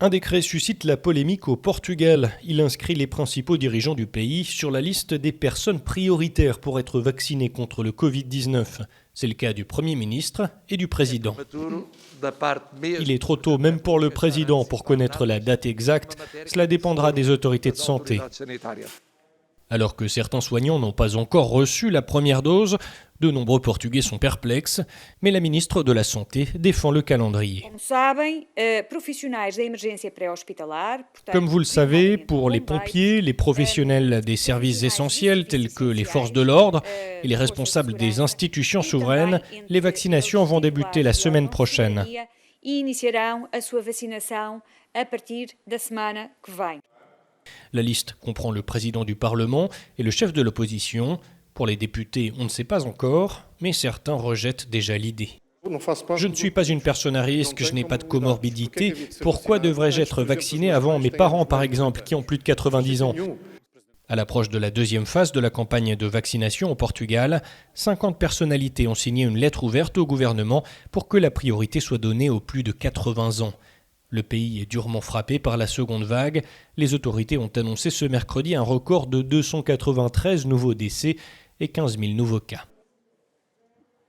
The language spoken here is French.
Un décret suscite la polémique au Portugal. Il inscrit les principaux dirigeants du pays sur la liste des personnes prioritaires pour être vaccinées contre le Covid-19. C'est le cas du Premier ministre et du Président. Il est trop tôt même pour le Président pour connaître la date exacte. Cela dépendra des autorités de santé. Alors que certains soignants n'ont pas encore reçu la première dose, de nombreux Portugais sont perplexes, mais la ministre de la Santé défend le calendrier. Comme vous le savez, pour les pompiers, les professionnels des services essentiels tels que les forces de l'ordre et les responsables des institutions souveraines, les vaccinations vont débuter la semaine prochaine. La liste comprend le président du Parlement et le chef de l'opposition. Pour les députés, on ne sait pas encore, mais certains rejettent déjà l'idée. Je ne suis pas une personne à risque, je n'ai pas de comorbidité. Pourquoi devrais-je être vacciné avant mes parents, par exemple, qui ont plus de 90 ans ? À l'approche de la deuxième phase de la campagne de vaccination au Portugal, 50 personnalités ont signé une lettre ouverte au gouvernement pour que la priorité soit donnée aux plus de 80 ans. Le pays est durement frappé par la seconde vague. Les autorités ont annoncé ce mercredi un record de 293 nouveaux décès et 15 000 nouveaux cas.